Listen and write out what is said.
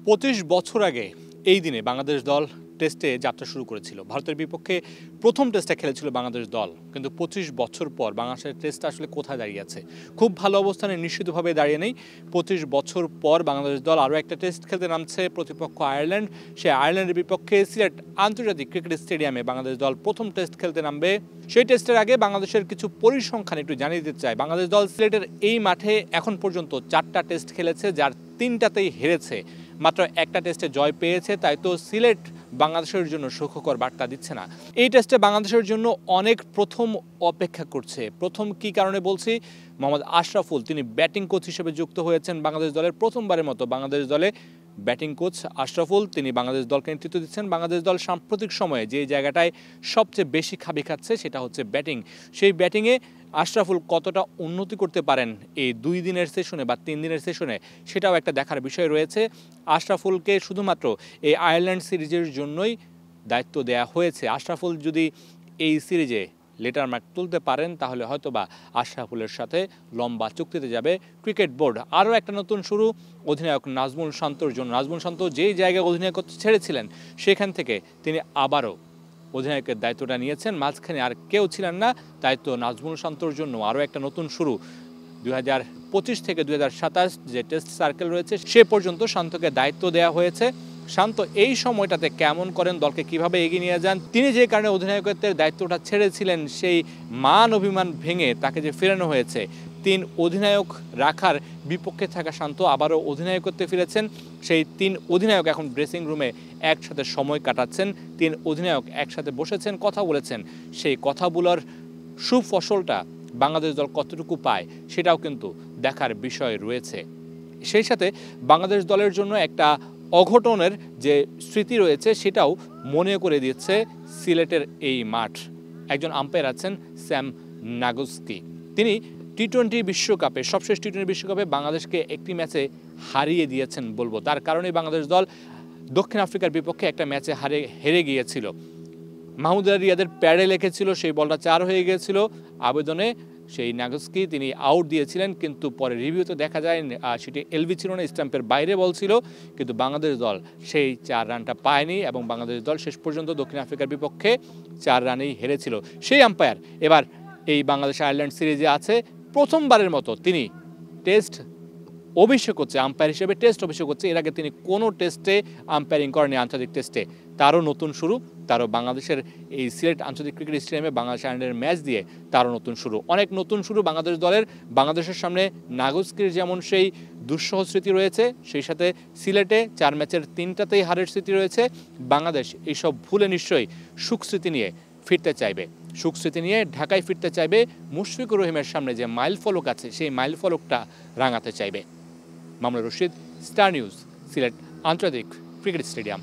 25 বছর আগে এই দিনে বাংলাদেশ দল টেস্টে যাত্রা শুরু করেছিল। ভারতের বিপক্ষে প্রথম টেস্টটা খেলেছিল বাংলাদেশ দল, কিন্তু 25 বছর পর বাংলাদেশের টেস্টটা আসলে কোথায় দাঁড়িয়ে আছে? খুব ভালো অবস্থানে নিশ্চিতভাবে দাঁড়িয়ে নেই। 25 বছর পর বাংলাদেশ দল আরও একটা টেস্ট খেলতে নামছে, প্রতিপক্ষ আয়ারল্যান্ড। সেই আয়ারল্যান্ডের বিপক্ষে সিলেট আন্তর্জাতিক ক্রিকেট স্টেডিয়ামে বাংলাদেশ দল প্রথম টেস্ট খেলতে নামবে। সেই টেস্টের আগে বাংলাদেশের কিছু পরিসংখ্যান একটু জানিয়ে দিতে চাই। বাংলাদেশ দল সিলেটের এই মাঠে এখন পর্যন্ত 4টা টেস্ট খেলেছে, যার 3টাতেই হেরেছে। মাত্র একটা টেস্টে জয় পেয়েছে, তাই তো সিলেট বাংলাদেশের জন্য সুখকর বার্তা দিচ্ছে না। এই টেস্টে বাংলাদেশের জন্য অনেক প্রথম অপেক্ষা করছে। প্রথম কি কারণে বলছি? মোহাম্মদ আশরাফুল তিনি ব্যাটিং কোচ হিসেবে যুক্ত হয়েছেন বাংলাদেশ দলের। প্রথমবারের মতো বাংলাদেশ দলে ব্যাটিং কোচ আশরাফুল তিনি বাংলাদেশ দলকে নেতৃত্ব দিচ্ছেন। বাংলাদেশ দল সাম্প্রতিক সময়ে যে জায়গাটায় সবচেয়ে বেশি খাবি খাচ্ছে সেটা হচ্ছে ব্যাটিং। সেই ব্যাটিংয়ে আশরাফুল কতটা উন্নতি করতে পারেন এই 2 দিনের সেশনে বা 3 দিনের সেশনে, সেটাও একটা দেখার বিষয় রয়েছে। আশরাফুলকে শুধুমাত্র এই আয়ারল্যান্ড সিরিজের জন্যই দায়িত্ব দেওয়া হয়েছে। আশরাফুল যদি এই সিরিজে লেটার মার্ক তুলতে পারেন তাহলে হয়তোবা আশরাফুলের সাথে লম্বা চুক্তিতে যাবে ক্রিকেট বোর্ড। আরও একটা নতুন শুরু অধিনায়ক নাজমুল শান্তর জন্য। নাজমুল শান্ত যেই জায়গায় অধিনায়কত্ব ছেড়েছিলেন সেখান থেকে তিনি আবারও অধিনায়কের দায়িত্বটা নিয়েছেন। মাঝখানে আর কেউ ছিলেন না, দায়িত্ব নাজমুল শান্তর জন্য আরও একটা নতুন শুরু। 2025 থেকে 2027 যে টেস্ট সার্কেল রয়েছে সে পর্যন্ত শান্তকে দায়িত্ব দেওয়া হয়েছে। শান্ত এই সময়টাতে কেমন করেন, দলকে কিভাবে এগিয়ে নিয়ে যান, তিনি যে কারণে অধিনায়কত্বের দায়িত্বটা ছেড়েছিলেন সেই মান অভিমান ভেঙে তাকে যে ফেরানো হয়েছে, 3 অধিনায়ক রাখার বিপক্ষে থাকা শান্ত আবারও অধিনায়কত্বে ফিরেছেন। সেই 3 অধিনায়ক এখন ড্রেসিং রুমে একসাথে সময় কাটাচ্ছেন। 3 অধিনায়ক একসাথে বসেছেন, কথা বলেছেন। সেই কথাগুলোর সুফসলটা বাংলাদেশ দল কতটুকু পায় সেটাও কিন্তু দেখার বিষয় রয়েছে। সেই সাথে বাংলাদেশ দলের জন্য একটা অঘটনের যে স্মৃতি রয়েছে সেটাও মনে করে দিচ্ছে সিলেটের এই মাঠ। একজন আম্পায়ার আছেন স্যাম নাগোস্কি, তিনি টি-20 বিশ্বকাপে সবশেষ টি-20 বিশ্বকাপে বাংলাদেশকে একটি ম্যাচে হারিয়ে দিয়েছেন বলবো। তার কারণে বাংলাদেশ দল দক্ষিণ আফ্রিকার বিপক্ষে একটা ম্যাচে হেরে গিয়েছিল। মাহমুদুল্লাহ রিয়াদের প্যাডে লেখেছিল, সেই বলটা 4 হয়ে গিয়েছিল। আবেদনে সেই নাগোস্কি তিনি আউট দিয়েছিলেন, কিন্তু পরে রিভিউতে দেখা যায় সেটি এলবি ছিল না, স্ট্যাম্পের বাইরে বল ছিল। কিন্তু বাংলাদেশ দল সেই 4 রানটা পায়নি এবং বাংলাদেশ দল শেষ পর্যন্ত দক্ষিণ আফ্রিকার বিপক্ষে 4 রানেই হেরেছিল। সেই আম্পায়ার এবার এই বাংলাদেশ আয়ারল্যান্ড সিরিজে আছে। প্রথমবারের মতো তিনি টেস্ট অভিষেক হচ্ছে, আম্পায়ার হিসেবে টেস্ট অভিষেক হচ্ছে। এর আগে তিনি কোনো টেস্টে আম্পায়ারিং করেনি আন্তর্জাতিক টেস্টে। তারও নতুন শুরু, তারও বাংলাদেশের এই সিলেট আন্তর্জাতিক ক্রিকেট স্টেডিয়ামে বাংলাদেশ আয়ারল্যান্ডের ম্যাচ দিয়ে তারও নতুন শুরু। অনেক নতুন শুরু বাংলাদেশ দলের। বাংলাদেশের সামনে নাগোস্কির যেমন সেই দুঃসহ স্মৃতি রয়েছে, সেই সাথে সিলেটে 4 ম্যাচের 3টাতেই হারের স্মৃতি রয়েছে। বাংলাদেশ এইসব ভুলে নিশ্চয়ই সুখস্মৃতি নিয়ে ফিরতে চাইবে, সুখস্মৃতি নিয়ে ঢাকায় ফিরতে চাইবে। মুশফিকুর রহিমের সামনে যে মাইল ফলক আছে সেই মাইল ফলকটা রাঙাতে চাইবে। মামুনুর রশিদ, স্টার নিউজ, সিলেট আন্তর্জাতিক ক্রিকেট স্টেডিয়াম।